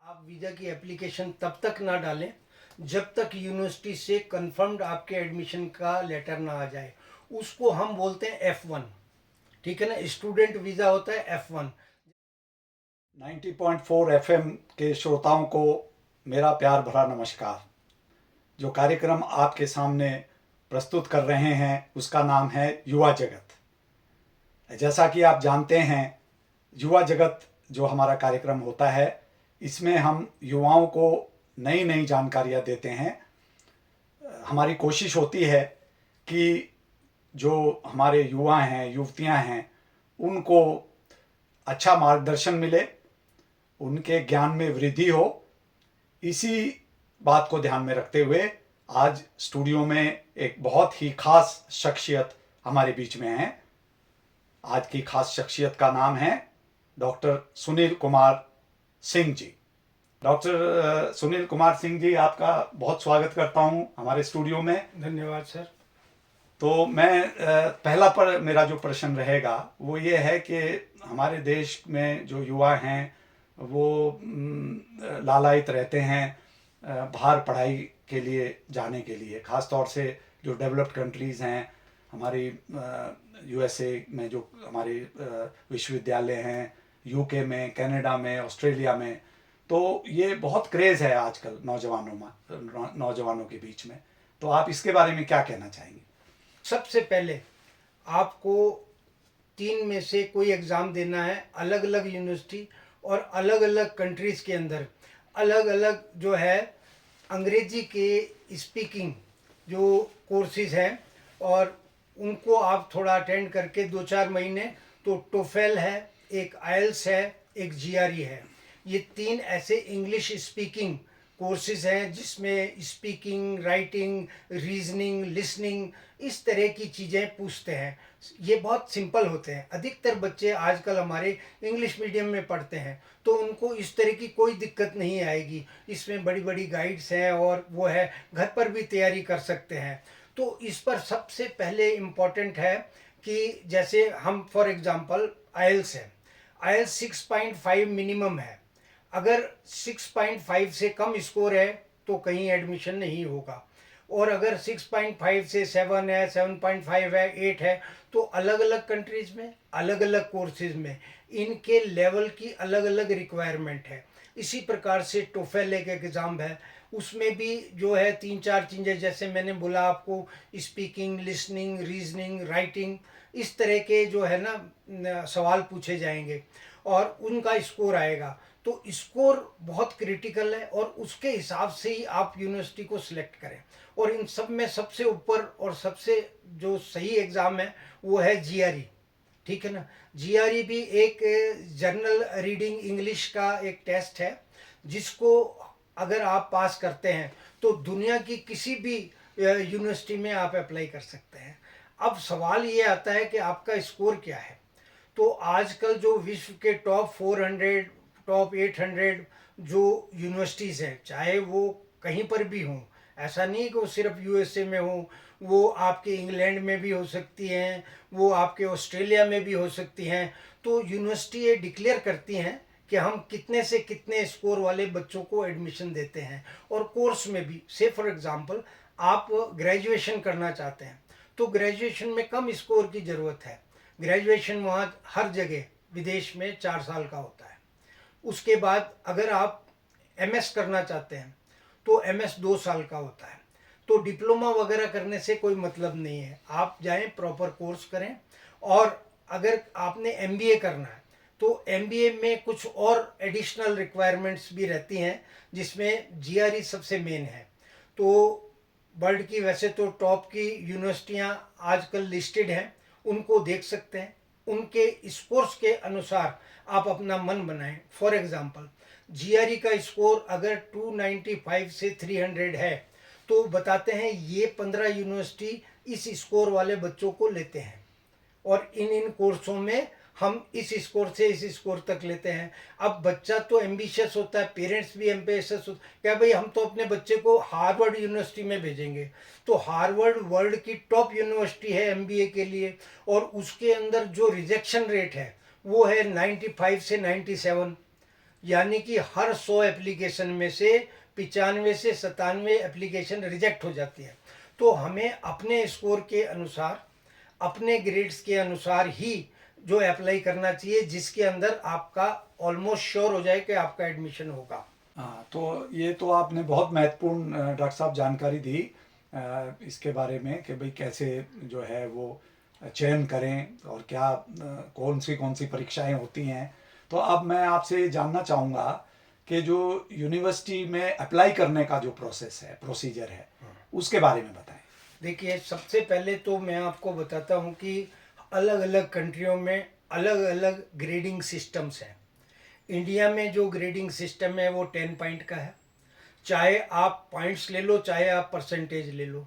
आप वीज़ा की एप्लीकेशन तब तक ना डालें जब तक यूनिवर्सिटी से कंफर्म्ड आपके एडमिशन का लेटर ना आ जाए। उसको हम बोलते हैं F1। ठीक है ना, स्टूडेंट वीज़ा होता है F1। 90.4 एफएम के श्रोताओं को मेरा प्यार भरा नमस्कार। जो कार्यक्रम आपके सामने प्रस्तुत कर रहे हैं उसका नाम है युवा जगत। जैसा कि आप जानते हैं, युवा जगत जो हमारा कार्यक्रम होता है, इसमें हम युवाओं को नई नई जानकारियाँ देते हैं। हमारी कोशिश होती है कि जो हमारे युवा हैं, युवतियां हैं, उनको अच्छा मार्गदर्शन मिले, उनके ज्ञान में वृद्धि हो। इसी बात को ध्यान में रखते हुए आज स्टूडियो में एक बहुत ही खास शख्सियत हमारे बीच में है। आज की खास शख्सियत का नाम है डॉक्टर सुनील कुमार सिंह जी। डॉक्टर सुनील कुमार सिंह जी, आपका बहुत स्वागत करता हूं हमारे स्टूडियो में। धन्यवाद सर। तो मैं मेरा जो प्रश्न रहेगा वो ये है कि हमारे देश में जो युवा हैं वो लालायित रहते हैं बाहर पढ़ाई के लिए जाने के लिए, ख़ास तौर से जो डेवलप्ड कंट्रीज़ हैं, हमारी यूएसए में जो हमारे विश्वविद्यालय हैं, यूके में, कनाडा में, ऑस्ट्रेलिया में। तो ये बहुत क्रेज़ है आजकल नौजवानों के बीच में। तो आप इसके बारे में क्या कहना चाहेंगे? सबसे पहले आपको 3 में से कोई एग्ज़ाम देना है, अलग अलग यूनिवर्सिटी और अलग अलग कंट्रीज़ के अंदर अलग अलग जो है अंग्रेजी के स्पीकिंग जो कोर्सेज हैं, और उनको आप थोड़ा अटेंड करके 2-4 महीने, तो टोफेल है, एक आइल्स है, एक जीआरई है। ये 3 ऐसे इंग्लिश स्पीकिंग कोर्सेज हैं जिसमें स्पीकिंग, राइटिंग, रीजनिंग, लिसनिंग, इस तरह की चीज़ें पूछते हैं। ये बहुत सिंपल होते हैं। अधिकतर बच्चे आजकल हमारे इंग्लिश मीडियम में पढ़ते हैं, तो उनको इस तरह की कोई दिक्कत नहीं आएगी। इसमें बड़ी बड़ी गाइड्स हैं और वो है, घर पर भी तैयारी कर सकते हैं। तो इस पर सबसे पहले इम्पॉर्टेंट है कि जैसे हम फॉर एग्जांपल आइल्स है, आइल्स 6.5 मिनिमम है। अगर 6.5 से कम स्कोर है तो कहीं एडमिशन नहीं होगा, और अगर 6.5 से 7 है, 7.5 है, 8 है, तो अलग अलग कंट्रीज़ में अलग अलग कोर्सेज में इनके लेवल की अलग अलग रिक्वायरमेंट है। इसी प्रकार से टोफेल एक एग्ज़ाम है, उसमें भी जो है 3-4 चीज़ें, जैसे मैंने बोला आपको, स्पीकिंग, लिसनिंग, रीजनिंग, राइटिंग, इस तरह के जो है ना सवाल पूछे जाएंगे और उनका स्कोर आएगा। तो स्कोर बहुत क्रिटिकल है और उसके हिसाब से ही आप यूनिवर्सिटी को सिलेक्ट करें। और इन सब में सबसे ऊपर और सबसे जो सही एग्ज़ाम है वो है जीआरई। ठीक है ना, जीआरई भी एक जर्नल रीडिंग इंग्लिश का एक टेस्ट है, जिसको अगर आप पास करते हैं तो दुनिया की किसी भी यूनिवर्सिटी में आप अप्लाई कर सकते हैं। अब सवाल ये आता है कि आपका स्कोर क्या है। तो आजकल जो विश्व के टॉप 400, टॉप 800 जो यूनिवर्सिटीज़ हैं, चाहे वो कहीं पर भी हों, ऐसा नहीं कि वो सिर्फ यूएसए में हो, वो आपके इंग्लैंड में भी हो सकती हैं, वो आपके ऑस्ट्रेलिया में भी हो सकती हैं। तो यूनिवर्सिटी ये डिक्लेयर करती हैं कि हम कितने से कितने स्कोर वाले बच्चों को एडमिशन देते हैं। और कोर्स में भी, से फॉर एग्जांपल आप ग्रेजुएशन करना चाहते हैं तो ग्रेजुएशन में कम स्कोर की ज़रूरत है। ग्रेजुएशन वहाँ हर जगह विदेश में 4 साल का होता है। उसके बाद अगर आप एमएस करना चाहते हैं तो एमएस 2 साल का होता है। तो डिप्लोमा वगैरह करने से कोई मतलब नहीं है, आप जाएं प्रॉपर कोर्स करें। और अगर आपने एमबीए करना है तो एमबीए में कुछ और एडिशनल रिक्वायरमेंट्स भी रहती हैं, जिसमें जीआरई सबसे मेन है। तो वर्ल्ड की वैसे तो टॉप की यूनिवर्सिटियां आजकल लिस्टेड हैं, उनको देख सकते हैं। उनके स्कोर्स के अनुसार आप अपना मन बनाएं। फॉर एग्जांपल जीआरई का स्कोर अगर 295 से 300 है तो बताते हैं ये 15 यूनिवर्सिटी इस स्कोर वाले बच्चों को लेते हैं, और इन इन कोर्सों में हम इस स्कोर से इस स्कोर तक लेते हैं। अब बच्चा तो एम्बिशियस होता है, पेरेंट्स भी एम्बिशियस होते हैं, क्या भाई हम तो अपने बच्चे को हार्वर्ड यूनिवर्सिटी में भेजेंगे। तो हार्वर्ड वर्ल्ड की टॉप यूनिवर्सिटी है एमबीए के लिए, और उसके अंदर जो रिजेक्शन रेट है वो है 95 से 97। यानी कि हर 100 एप्लीकेशन में से 95 से 97 एप्लीकेशन रिजेक्ट हो जाती है। तो हमें अपने स्कोर के अनुसार, अपने ग्रेड्स के अनुसार ही जो अप्लाई करना चाहिए, जिसके अंदर आपका ऑलमोस्ट श्योर हो जाए कि आपका एडमिशन होगा। हाँ, तो ये तो आपने बहुत महत्वपूर्ण डॉक्टर साहब जानकारी दी इसके बारे में कि भाई कैसे जो है वो चयन करें और क्या कौन सी परीक्षाएं होती हैं। तो अब मैं आपसे जानना चाहूँगा कि जो यूनिवर्सिटी में अप्लाई करने का जो प्रोसीजर है उसके बारे में बताएं। देखिए, सबसे पहले तो मैं आपको बताता हूँ कि अलग अलग कंट्रियों में अलग अलग ग्रेडिंग सिस्टम्स हैं। इंडिया में जो ग्रेडिंग सिस्टम है वो 10 पॉइंट का है। चाहे आप पॉइंट्स ले लो, चाहे आप परसेंटेज ले लो।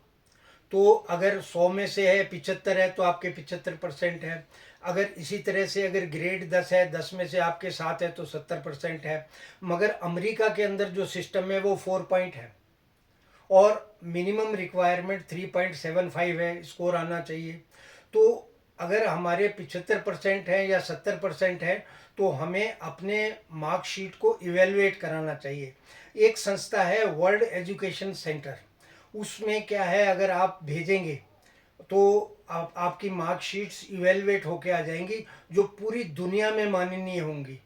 तो अगर 100 में से है 75 है तो आपके 75% है। अगर इसी तरह से अगर ग्रेड 10 है, 10 में से आपके 7 है तो 70% है। मगर अमेरिका के अंदर जो सिस्टम है वो 4 पॉइंट है और मिनिमम रिक्वायरमेंट 3.75 है, स्कोर आना चाहिए। तो अगर हमारे 75% है या 70% है तो हमें अपने मार्कशीट को इवेलुएट कराना चाहिए। एक संस्था है वर्ल्ड एजुकेशन सेंटर, उसमें क्या है, अगर आप भेजेंगे तो आपकी मार्कशीट्स इवेलुएट होके आ जाएंगी, जो पूरी दुनिया में माननीय होंगी।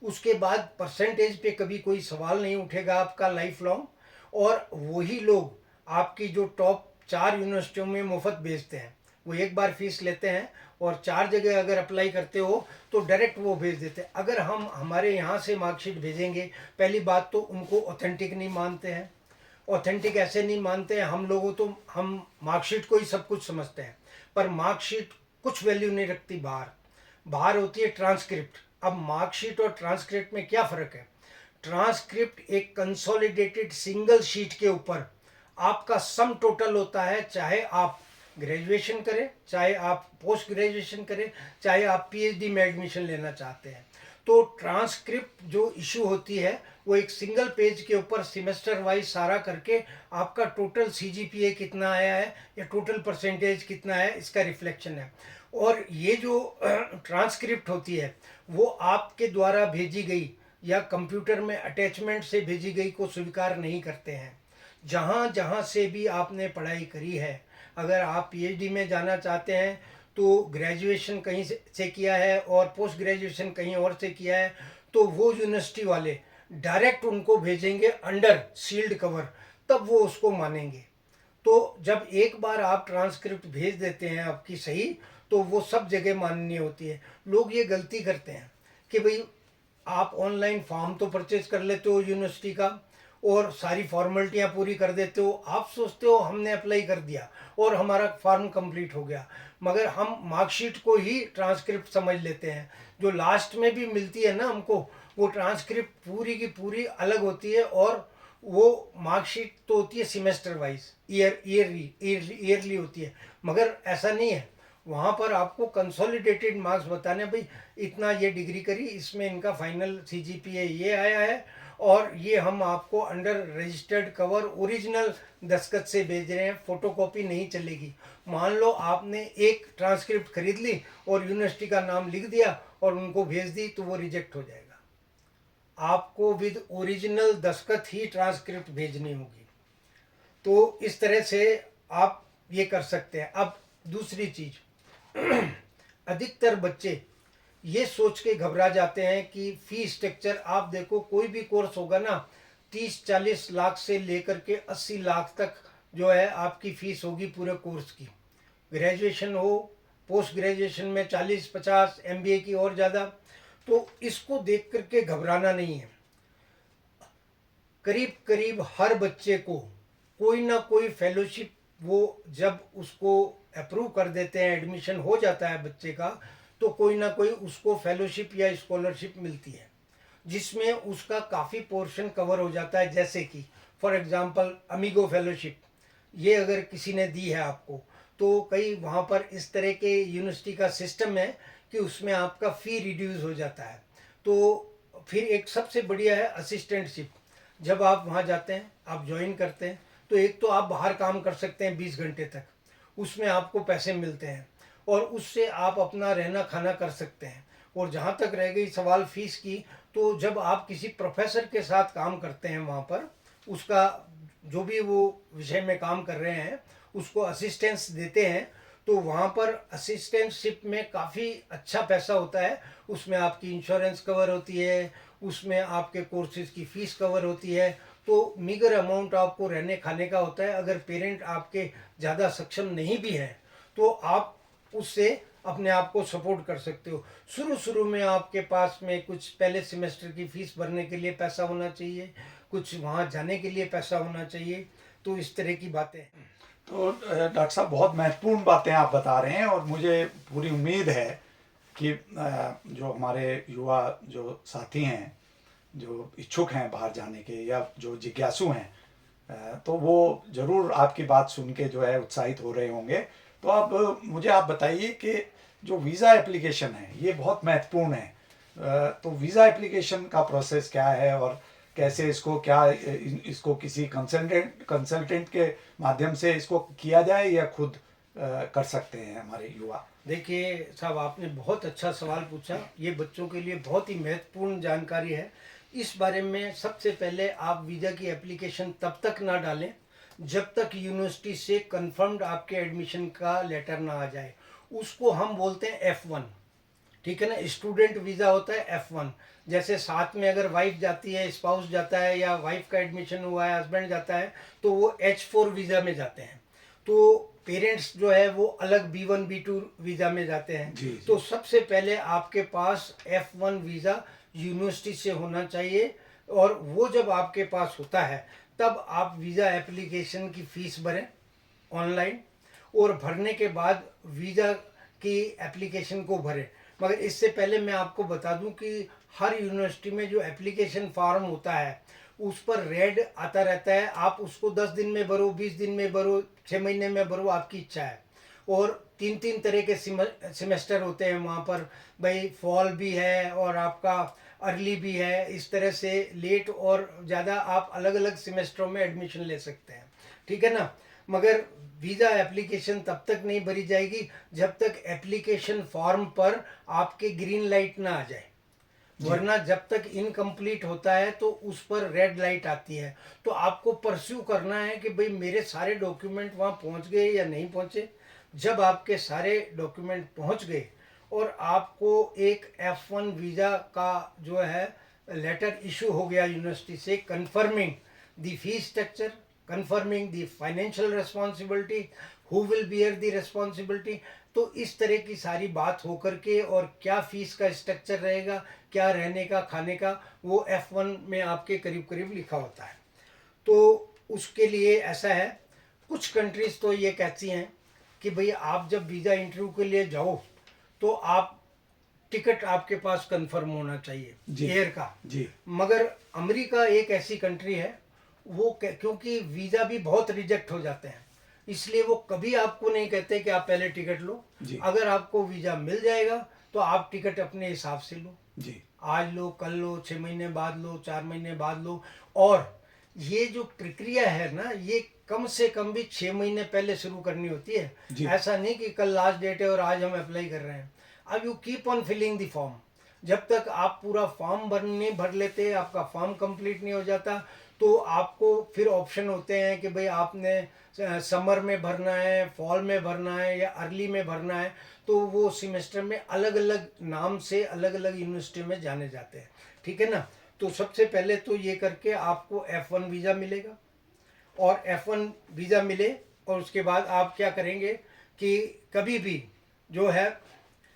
उसके बाद परसेंटेज पे कभी कोई सवाल नहीं उठेगा आपका लाइफ लॉन्ग। और वही लोग आपकी जो टॉप 4 यूनिवर्सिटियों में मुफ्त भेजते हैं। वो एक बार फीस लेते हैं और 4 जगह अगर अप्लाई करते हो तो डायरेक्ट वो भेज देते हैं। अगर हम हमारे यहाँ से मार्कशीट भेजेंगे, पहली बात तो उनको ऑथेंटिक नहीं मानते हैं। ऑथेंटिक ऐसे नहीं मानते हैं, हम लोगों तो हम मार्कशीट को ही सब कुछ समझते हैं, पर मार्कशीट कुछ वैल्यू नहीं रखती। बाहर बाहर होती है ट्रांसक्रिप्ट। अब मार्कशीट और ट्रांसक्रिप्ट में क्या फ़र्क है? ट्रांसक्रिप्ट एक कंसोलिडेटेड सिंगल शीट के ऊपर आपका सम टोटल होता है, चाहे आप ग्रेजुएशन करें, चाहे आप पोस्ट ग्रेजुएशन करें, चाहे आप पीएचडी में एडमिशन लेना चाहते हैं। तो ट्रांसक्रिप्ट जो इशू होती है वो एक सिंगल पेज के ऊपर सेमेस्टर वाइज सारा करके आपका टोटल सीजीपीए कितना आया है या टोटल परसेंटेज कितना है, इसका रिफ्लेक्शन है। और ये जो ट्रांसक्रिप्ट होती है वो आपके द्वारा भेजी गई या कंप्यूटर में अटैचमेंट से भेजी गई को स्वीकार नहीं करते हैं। जहाँ जहाँ से भी आपने पढ़ाई करी है, अगर आप पीएचडी में जाना चाहते हैं तो ग्रेजुएशन कहीं से किया है और पोस्ट ग्रेजुएशन कहीं और से किया है, तो वो यूनिवर्सिटी वाले डायरेक्ट उनको भेजेंगे अंडर सील्ड कवर, तब वो उसको मानेंगे। तो जब एक बार आप ट्रांसक्रिप्ट भेज देते हैं आपकी सही, तो वो सब जगह माननीय होती है। लोग ये गलती करते हैं कि भाई आप ऑनलाइन फॉर्म तो परचेज कर लेते हो यूनिवर्सिटी का और सारी फॉर्मेलिटियाँ पूरी कर देते हो। आप सोचते हो हमने अप्लाई कर दिया और हमारा फॉर्म कंप्लीट हो गया, मगर हम मार्कशीट को ही ट्रांसक्रिप्ट समझ लेते हैं। जो लास्ट में भी मिलती है ना हमको, वो ट्रांसक्रिप्ट पूरी की पूरी अलग होती है। और वो मार्कशीट तो होती है सेमेस्टर वाइज, ईयरली होती है, मगर ऐसा नहीं है। वहाँ पर आपको कंसोलिडेटेड मार्क्स बताने, भाई इतना ये डिग्री करी, इसमें इनका फाइनल सीजीपीए ये आया है और ये हम आपको अंडर रजिस्टर्ड कवर ओरिजिनल दस्तखत से भेज रहे हैं, फोटोकॉपी नहीं चलेगी। मान लो आपने एक ट्रांसक्रिप्ट खरीद ली और यूनिवर्सिटी का नाम लिख दिया और उनको भेज दी, तो वो रिजेक्ट हो जाएगा। आपको विद ओरिजिनल दस्तखत ही ट्रांसक्रिप्ट भेजनी होगी। तो इस तरह से आप ये कर सकते हैं। अब दूसरी चीज, अधिकतर बच्चे ये सोच के घबरा जाते हैं कि फी स्ट्रक्चर, आप देखो कोई भी कोर्स होगा ना, 30-40 लाख से लेकर के 80 लाख तक जो है आपकी फीस होगी पूरे कोर्स की। ग्रेजुएशन हो, पोस्ट ग्रेजुएशन में 40-50, एमबीए की और ज़्यादा। तो इसको देख करके घबराना नहीं है। करीब करीब हर बच्चे को कोई ना कोई फेलोशिप, वो जब उसको अप्रूव कर देते हैं, एडमिशन हो जाता है बच्चे का, तो कोई ना कोई उसको फेलोशिप या स्कॉलरशिप मिलती है, जिसमें उसका काफ़ी पोर्शन कवर हो जाता है। जैसे कि फॉर एग्जांपल अमीगो फेलोशिप, ये अगर किसी ने दी है आपको, तो कई वहाँ पर इस तरह के यूनिवर्सिटी का सिस्टम है कि उसमें आपका फ़ी रिड्यूस हो जाता है। तो फिर एक सबसे बढ़िया है असिस्टेंटशिप। जब आप वहाँ जाते हैं, आप ज्वाइन करते हैं, तो एक तो आप बाहर काम कर सकते हैं 20 घंटे तक, उसमें आपको पैसे मिलते हैं और उससे आप अपना रहना खाना कर सकते हैं। और जहाँ तक रह गई सवाल फीस की, तो जब आप किसी प्रोफेसर के साथ काम करते हैं वहाँ पर, उसका जो भी वो विषय में काम कर रहे हैं उसको असिस्टेंस देते हैं, तो वहाँ पर असिस्टेंटशिप में काफ़ी अच्छा पैसा होता है। उसमें आपकी इंश्योरेंस कवर होती है, उसमें आपके कोर्सेज की फ़ीस कवर होती है, तो मीगर अमाउंट आपको रहने खाने का होता है। अगर पेरेंट आपके ज़्यादा सक्षम नहीं भी हैं तो आप उससे अपने आप को सपोर्ट कर सकते हो। शुरू शुरू में आपके पास में कुछ पहले सेमेस्टर की फ़ीस भरने के लिए पैसा होना चाहिए, कुछ वहाँ जाने के लिए पैसा होना चाहिए, तो इस तरह की बातें हैं। तो डॉक्टर साहब, बहुत महत्वपूर्ण बातें आप बता रहे हैं और मुझे पूरी उम्मीद है कि जो हमारे युवा जो साथी हैं, जो इच्छुक हैं बाहर जाने के या जो जिज्ञासु हैं, तो वो ज़रूर आपकी बात सुन के जो है उत्साहित हो रहे होंगे। तो अब मुझे आप बताइए कि जो वीज़ा एप्लीकेशन है ये बहुत महत्वपूर्ण है। तो वीज़ा एप्लीकेशन का प्रोसेस क्या है और कैसे इसको इसको किसी कंसल्टेंट के माध्यम से इसको किया जाए या खुद कर सकते हैं हमारे युवा? देखिए साहब, आपने बहुत अच्छा सवाल पूछा। ये बच्चों के लिए बहुत ही महत्वपूर्ण जानकारी है। इस बारे में सबसे पहले आप वीज़ा की एप्लीकेशन तब तक ना डालें जब तक यूनिवर्सिटी से कंफर्म्ड आपके एडमिशन का लेटर ना आ जाए। उसको हम बोलते हैं F1, ठीक है ना। स्टूडेंट वीज़ा होता है F1। जैसे साथ में अगर वाइफ जाती है, स्पाउस जाता है, या वाइफ का एडमिशन हुआ है, हस्बैंड जाता है, तो वो H4 वीज़ा में जाते हैं। तो पेरेंट्स जो है वो अलग B1 B2 वीज़ा में जाते हैं। जी, जी। तो सबसे पहले आपके पास F1 वीज़ा यूनिवर्सिटी से होना चाहिए, और वो जब आपके पास होता है तब आप वीज़ा एप्लीकेशन की फ़ीस भरें ऑनलाइन, और भरने के बाद वीज़ा की एप्लीकेशन को भरें। मगर इससे पहले मैं आपको बता दूं कि हर यूनिवर्सिटी में जो एप्लीकेशन फॉर्म होता है उस पर रेड आता रहता है। आप उसको 10 दिन में भरो, 20 दिन में भरो, 6 महीने में भरो, आपकी इच्छा है। और 3 तरह के सेमेस्टर होते हैं वहाँ पर, भाई फॉल भी है और आपका अर्ली भी है। इस तरह से लेट और ज़्यादा आप अलग अलग सेमेस्टरों में एडमिशन ले सकते हैं, ठीक है ना। मगर वीज़ा एप्लीकेशन तब तक नहीं भरी जाएगी जब तक एप्लीकेशन फॉर्म पर आपके ग्रीन लाइट ना आ जाए, वरना जब तक इनकम्प्लीट होता है तो उस पर रेड लाइट आती है। तो आपको परस्यू करना है कि भाई मेरे सारे डॉक्यूमेंट वहाँ पहुँच गए या नहीं पहुँचे। जब आपके सारे डॉक्यूमेंट पहुँच गए और आपको एक F1 वीज़ा का जो है लेटर इशू हो गया यूनिवर्सिटी से, confirming the fees structure, confirming the financial responsibility, who will bear the responsibility, तो इस तरह की सारी बात हो करके, और क्या फीस का स्ट्रक्चर रहेगा, क्या रहने का खाने का, वो F1 में आपके करीब करीब लिखा होता है। तो उसके लिए ऐसा है, कुछ कंट्रीज तो ये कहती हैं कि भाई आप जब वीज़ा इंटरव्यू के लिए जाओ तो आप टिकट आपके पास कंफर्म होना चाहिए जी, एयर का। जी। मगर अमेरिका एक ऐसी कंट्री है, वो क्योंकि वीज़ा भी बहुत रिजेक्ट हो जाते हैं, इसलिए वो कभी आपको नहीं कहते कि आप पहले टिकट लो। जी। अगर आपको वीज़ा मिल जाएगा तो आप टिकट अपने हिसाब से लो, जी, आज लो, कल लो, 6 महीने बाद लो, 4 महीने बाद लो। और ये जो प्रक्रिया है ना, ये कम से कम भी 6 महीने पहले शुरू करनी होती है। जी। ऐसा नहीं कि कल लास्ट डेट है और आज हम अप्लाई कर रहे हैं। अब you keep on filling the form, जब तक आप पूरा फॉर्म नहीं भर लेते, आपका फॉर्म कंप्लीट नहीं हो जाता, तो आपको फिर ऑप्शन होते हैं कि भाई आपने समर में भरना है, फॉल में भरना है, या अर्ली में भरना है। तो वो सेमेस्टर में अलग अलग नाम से अलग अलग यूनिवर्सिटी में जाने जाते हैं, ठीक है ना। तो सबसे पहले तो ये करके आपको F1 वीज़ा मिलेगा, और F1 वीज़ा मिले और उसके बाद आप क्या करेंगे कि कभी भी जो है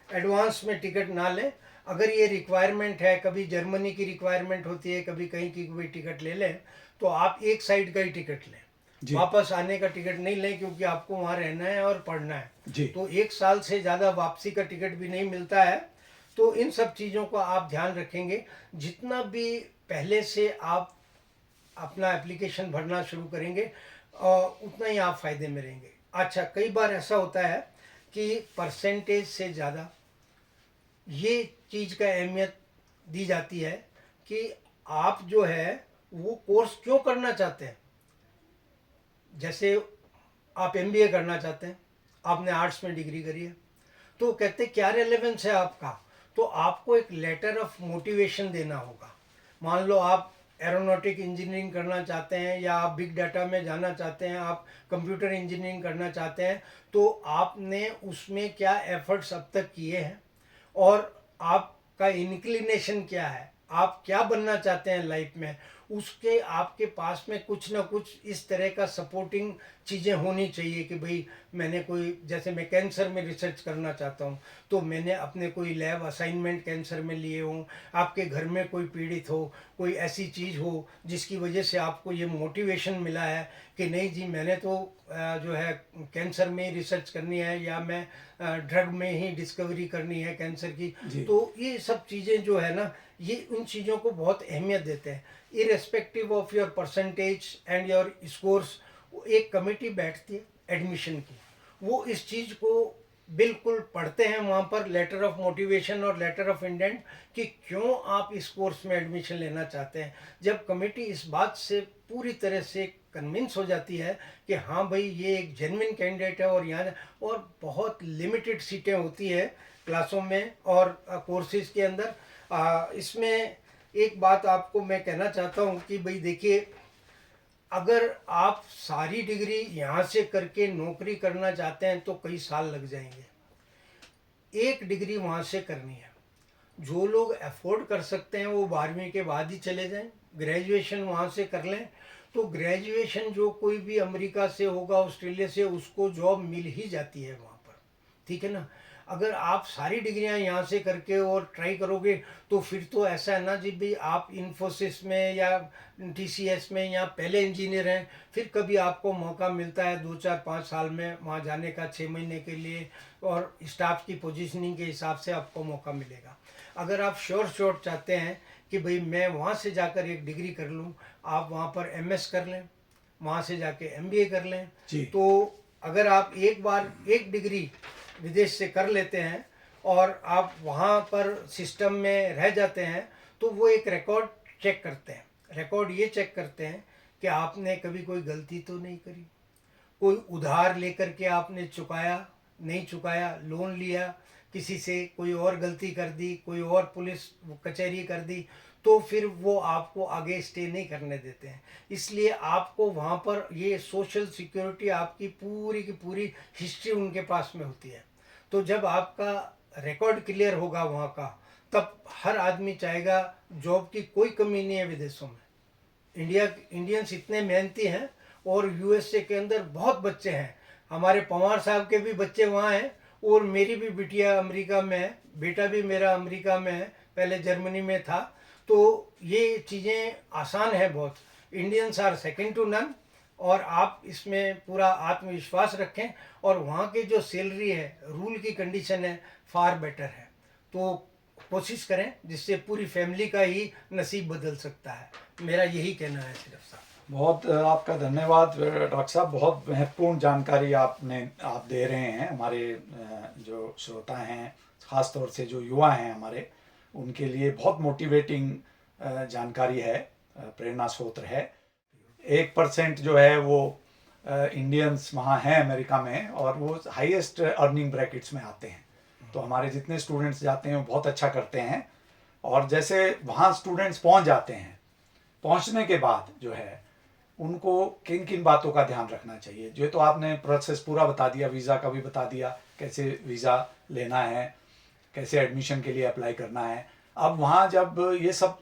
एडवांस में टिकट ना लें। अगर ये रिक्वायरमेंट है, कभी जर्मनी की रिक्वायरमेंट होती है, कभी कहीं की कोई टिकट ले लें, तो आप एक साइड का ही टिकट लें, जी। वापस आने का टिकट नहीं लें, क्योंकि आपको वहाँ रहना है और पढ़ना है। जी। तो 1 साल से ज़्यादा वापसी का टिकट भी नहीं मिलता है। तो इन सब चीज़ों का आप ध्यान रखेंगे। जितना भी पहले से आप अपना एप्लीकेशन भरना शुरू करेंगे उतना ही आप फ़ायदे में रहेंगे। अच्छा, कई बार ऐसा होता है कि परसेंटेज से ज़्यादा ये चीज़ का अहमियत दी जाती है कि आप जो है वो कोर्स क्यों करना चाहते हैं। जैसे आप MBA करना चाहते हैं, आपने आर्ट्स में डिग्री करी है, तो कहते क्या रेलेवेंस है आपका। तो आपको एक लेटर ऑफ मोटिवेशन देना होगा। मान लो आप एरोनॉटिक इंजीनियरिंग करना चाहते हैं, या आप बिग डाटा में जाना चाहते हैं, आप कंप्यूटर इंजीनियरिंग करना चाहते हैं, तो आपने उसमें क्या एफर्ट्स अब तक किए हैं और आपका इंक्लिनेशन क्या है, आप क्या बनना चाहते हैं लाइफ में, उसके आपके पास में कुछ ना कुछ इस तरह का सपोर्टिंग चीज़ें होनी चाहिए कि भाई मैंने कोई, जैसे मैं कैंसर में रिसर्च करना चाहता हूँ तो मैंने अपने कोई लैब असाइनमेंट कैंसर में लिए हों, आपके घर में कोई पीड़ित हो, कोई ऐसी चीज़ हो जिसकी वजह से आपको ये मोटिवेशन मिला है कि नहीं जी मैंने तो जो है कैंसर में ही रिसर्च करनी है, या मैं ड्रग में ही डिस्कवरी करनी है कैंसर की। जी। तो ये सब चीज़ें जो है ना, ये उन चीज़ों को बहुत अहमियत देते हैं। Irrespective of your percentage and your scores, एक कमेटी बैठती है एडमिशन की, वो इस चीज़ को बिल्कुल पढ़ते हैं वहाँ पर, लेटर ऑफ मोटिवेशन और लेटर ऑफ इंटेंट, कि क्यों आप इस कोर्स में एडमिशन लेना चाहते हैं। जब कमेटी इस बात से पूरी तरह से कन्विंस हो जाती है कि हाँ भाई ये एक जेन्युइन कैंडिडेट है, और यहाँ और बहुत लिमिटेड सीटें होती है क्लासों में और कोर्सेज के अंदर। इसमें एक बात आपको मैं कहना चाहता हूँ कि भाई देखिए, अगर आप सारी डिग्री यहाँ से करके नौकरी करना चाहते हैं तो कई साल लग जाएंगे। एक डिग्री वहाँ से करनी है, जो लोग अफोर्ड कर सकते हैं वो 12वीं के बाद ही चले जाएं, ग्रेजुएशन वहाँ से कर लें। तो ग्रेजुएशन जो कोई भी अमेरिका से होगा, ऑस्ट्रेलिया से, उसको जॉब मिल ही जाती है वहाँ पर, ठीक है ना। अगर आप सारी डिग्रियां यहाँ से करके और ट्राई करोगे तो फिर तो ऐसा है ना जी भाई, आप इन्फोसिस में या टीसीएस में या पहले इंजीनियर हैं, फिर कभी आपको मौका मिलता है 2 4 5 साल में वहाँ जाने का, 6 महीने के लिए, और स्टाफ की पोजीशनिंग के हिसाब से आपको मौका मिलेगा। अगर आप शॉर्ट चाहते हैं कि भाई मैं वहाँ से जाकर एक डिग्री कर लूँ, आप वहाँ पर एमएस कर लें, वहाँ से जाके एमबीए कर लें। जी। तो अगर आप एक बार एक डिग्री विदेश से कर लेते हैं और आप वहाँ पर सिस्टम में रह जाते हैं, तो वो एक रिकॉर्ड चेक करते हैं। रिकॉर्ड ये चेक करते हैं कि आपने कभी कोई गलती तो नहीं करी, कोई उधार लेकर के आपने चुकाया नहीं चुकाया, लोन लिया किसी से, कोई और गलती कर दी, कोई और पुलिस कचहरी कर दी, तो फिर वो आपको आगे स्टे नहीं करने देते हैं। इसलिए आपको वहाँ पर ये सोशल सिक्योरिटी, आपकी पूरी की पूरी हिस्ट्री उनके पास में होती है। तो जब आपका रिकॉर्ड क्लियर होगा वहाँ का, तब हर आदमी चाहेगा, जॉब की कोई कमी नहीं है विदेशों में। इंडियंस इतने मेहनती हैं, और यूएसए के अंदर बहुत बच्चे हैं, हमारे पवार साहब के भी बच्चे वहाँ हैं, और मेरी भी बिटिया अमेरिका में है, बेटा भी मेरा अमेरिका में है, पहले जर्मनी में था। तो ये चीज़ें आसान है बहुत। Indians are second to none, और आप इसमें पूरा आत्मविश्वास रखें, और वहाँ की जो सैलरी है, रूल की कंडीशन है, फार बेटर है। तो कोशिश करें जिससे पूरी फैमिली का ही नसीब बदल सकता है। मेरा यही कहना है सिर्फ साहब। बहुत आपका धन्यवाद डॉक्टर साहब, बहुत महत्वपूर्ण जानकारी आप दे रहे हैं हमारे जो श्रोता हैं, ख़ास तौर से जो युवा हैं हमारे, उनके लिए बहुत मोटिवेटिंग जानकारी है, प्रेरणा स्रोत है। 1% जो है वो इंडियंस वहाँ हैं अमेरिका में, और वो हाईएस्ट अर्निंग ब्रैकेट्स में आते हैं। तो हमारे जितने स्टूडेंट्स जाते हैं वो बहुत अच्छा करते हैं। और जैसे वहाँ स्टूडेंट्स पहुँच जाते हैं, पहुँचने के बाद जो है उनको किन किन बातों का ध्यान रखना चाहिए, जो तो आपने प्रोसेस पूरा बता दिया, वीज़ा का भी बता दिया, कैसे वीज़ा लेना है, कैसे एडमिशन के लिए अप्लाई करना है। अब वहाँ जब ये सब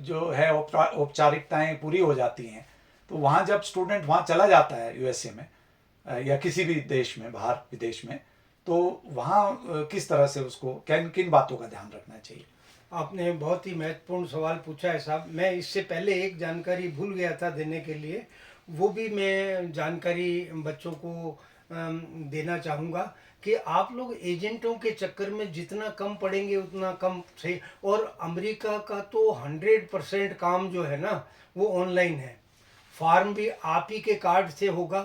जो है औपचारिकताएं पूरी हो जाती हैं, तो वहाँ जब स्टूडेंट वहाँ चला जाता है यूएसए में या किसी भी देश में, बाहर विदेश में, तो वहाँ किस तरह से उसको किन किन बातों का ध्यान रखना चाहिए? आपने बहुत ही महत्वपूर्ण सवाल पूछा है साहब। मैं इससे पहले एक जानकारी भूल गया था देने के लिए, वो भी मैं जानकारी बच्चों को देना चाहूँगा कि आप लोग एजेंटों के चक्कर में जितना कम पढ़ेंगे उतना कम सही। और अमेरिका का तो 100% काम जो है ना वो ऑनलाइन है। फॉर्म भी आप ही के कार्ड से होगा,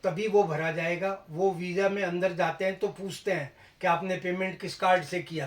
तभी वो भरा जाएगा। वो वीज़ा में अंदर जाते हैं तो पूछते हैं कि आपने पेमेंट किस कार्ड से किया,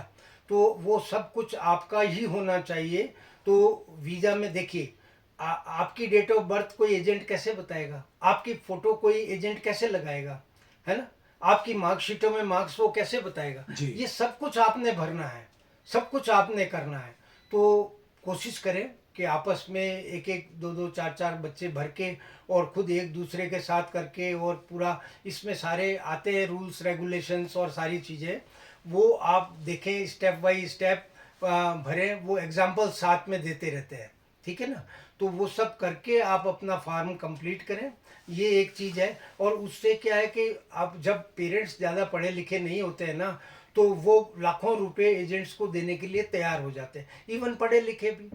तो वो सब कुछ आपका ही होना चाहिए। तो वीज़ा में देखिए, आपकी डेट ऑफ बर्थ कोई एजेंट कैसे बताएगा, आपकी फ़ोटो कोई एजेंट कैसे लगाएगा, है ना। आपकी मार्कशीटों में मार्क्स वो कैसे बताएगा? जी। ये सब कुछ आपने भरना है, सब कुछ आपने करना है। तो कोशिश करें कि आपस में एक एक दो दो चार चार बच्चे भर के और खुद एक दूसरे के साथ करके, और पूरा इसमें सारे आते हैं रूल्स रेगुलेशंस और सारी चीज़ें, वो आप देखें स्टेप बाय स्टेप भरें। वो एग्जाम्पल साथ में देते रहते हैं, ठीक है ना? तो वो सब करके आप अपना फॉर्म कंप्लीट करें, ये एक चीज़ है। और उससे क्या है कि आप जब पेरेंट्स ज़्यादा पढ़े लिखे नहीं होते हैं ना, तो वो लाखों रुपए एजेंट्स को देने के लिए तैयार हो जाते हैं, इवन पढ़े लिखे भी।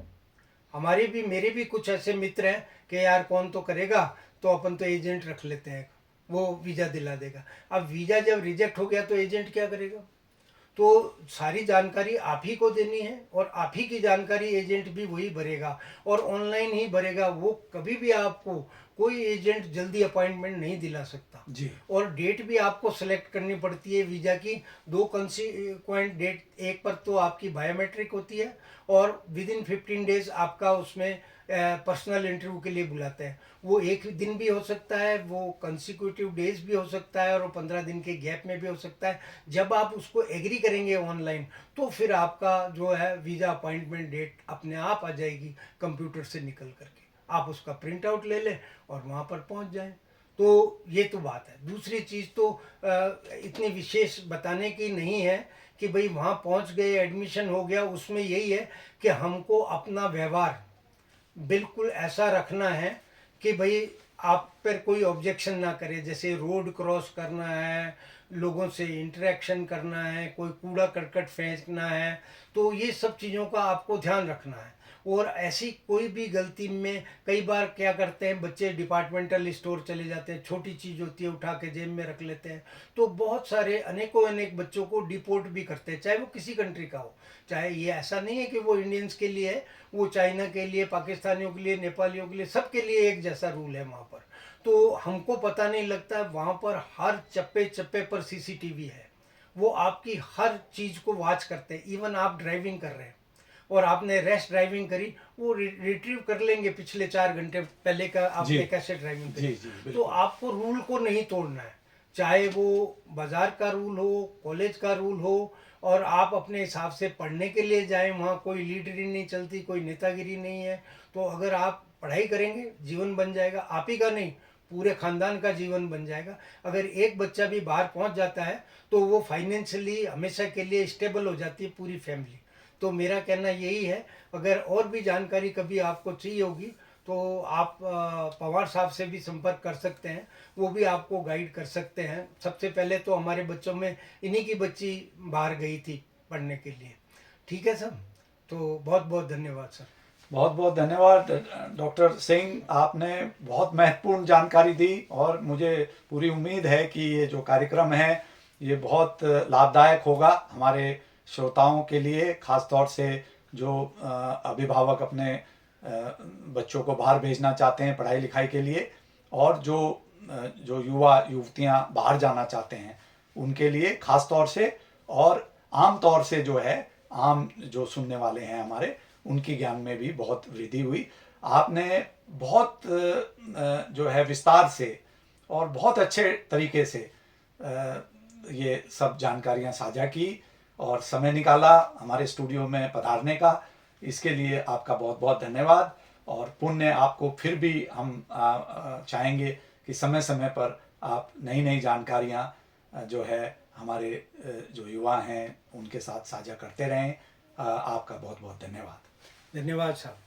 हमारे भी, मेरे भी कुछ ऐसे मित्र हैं कि यार कौन तो करेगा, तो अपन तो एजेंट रख लेते हैं, वो वीज़ा दिला देगा। अब वीज़ा जब रिजेक्ट हो गया तो एजेंट क्या करेगा? तो सारी जानकारी आप ही को देनी है, और आप ही की जानकारी एजेंट भी वही भरेगा, और ऑनलाइन ही भरेगा। वो कभी भी आपको कोई एजेंट जल्दी अपॉइंटमेंट नहीं दिला सकता। जी। और डेट भी आपको सेलेक्ट करनी पड़ती है वीज़ा की, दो कंसिक्वेंट डेट। एक पर तो आपकी बायोमेट्रिक होती है, और विद इन 15 डेज आपका उसमें पर्सनल इंटरव्यू के लिए बुलाते हैं। वो एक दिन भी हो सकता है, वो कंसिक्यूटिव डेज भी हो सकता है, और 15 दिन के गैप में भी हो सकता है। जब आप उसको एग्री करेंगे ऑनलाइन, तो फिर आपका जो है वीज़ा अपॉइंटमेंट डेट अपने आप आ जाएगी कंप्यूटर से निकल करके। आप उसका प्रिंट आउट ले लें और वहाँ पर पहुँच जाएं। तो ये तो बात है। दूसरी चीज़ तो इतनी विशेष बताने की नहीं है कि भाई वहाँ पहुँच गए, एडमिशन हो गया। उसमें यही है कि हमको अपना व्यवहार बिल्कुल ऐसा रखना है कि भाई आप पर कोई ऑब्जेक्शन ना करे। जैसे रोड क्रॉस करना है, लोगों से इंटरेक्शन करना है, कोई कूड़ा करकट फेंकना है, तो ये सब चीज़ों का आपको ध्यान रखना है। और ऐसी कोई भी गलती में, कई बार क्या करते हैं बच्चे, डिपार्टमेंटल स्टोर चले जाते हैं, छोटी चीज़ होती है उठा के जेब में रख लेते हैं, तो बहुत सारे अनेकों अनेक बच्चों को डिपोर्ट भी करते हैं, चाहे वो किसी कंट्री का हो। चाहे ये ऐसा नहीं है कि वो इंडियंस के लिए है, वो चाइना के लिए, पाकिस्तानियों के लिए, नेपालियों के लिए, सबके लिए एक जैसा रूल है वहाँ पर। तो हमको पता नहीं लगता, वहाँ पर हर चप्पे चप्पे पर सीसीटीवी है। वो आपकी हर चीज़ को वॉच करते हैं। इवन आप ड्राइविंग कर रहे हैं और आपने रैश ड्राइविंग करी, वो रिट्रीव कर लेंगे पिछले 4 घंटे पहले का जी। आपने कैसे ड्राइविंग जी, करी। जी, तो बिल्कुल। आपको रूल को नहीं तोड़ना है, चाहे वो बाजार का रूल हो, कॉलेज का रूल हो। और आप अपने हिसाब से पढ़ने के लिए जाएं, वहाँ कोई लीडरी नहीं चलती, कोई नेतागिरी नहीं है। तो अगर आप पढ़ाई करेंगे, जीवन बन जाएगा, आप ही का नहीं, पूरे खानदान का जीवन बन जाएगा। अगर एक बच्चा भी बाहर पहुंच जाता है, तो वो फाइनेंशियली हमेशा के लिए स्टेबल हो जाती है पूरी फैमिली। तो मेरा कहना यही है। अगर और भी जानकारी कभी आपको चाहिए होगी, तो आप पवार साहब से भी संपर्क कर सकते हैं, वो भी आपको गाइड कर सकते हैं। सबसे पहले तो हमारे बच्चों में इन्हीं की बच्ची बाहर गई थी पढ़ने के लिए। ठीक है सर, तो बहुत बहुत धन्यवाद सर। बहुत बहुत धन्यवाद डॉक्टर सिंह, आपने बहुत महत्वपूर्ण जानकारी दी, और मुझे पूरी उम्मीद है कि ये जो कार्यक्रम है ये बहुत लाभदायक होगा हमारे श्रोताओं के लिए, ख़ास तौर से जो अभिभावक अपने बच्चों को बाहर भेजना चाहते हैं पढ़ाई लिखाई के लिए, और जो युवा युवतियां बाहर जाना चाहते हैं उनके लिए ख़ास तौर से, और आम तौर से जो है, आम जो सुनने वाले हैं हमारे, उनकी ज्ञान में भी बहुत वृद्धि हुई। आपने बहुत जो है विस्तार से और बहुत अच्छे तरीके से ये सब जानकारियां साझा की, और समय निकाला हमारे स्टूडियो में पधारने का। इसके लिए आपका बहुत बहुत धन्यवाद, और पुण्य आपको फिर भी हम चाहेंगे कि समय समय पर आप नई नई जानकारियां जो है हमारे जो युवा हैं उनके साथ साझा करते रहें। आपका बहुत बहुत धन्यवाद। धन्यवाद साहब।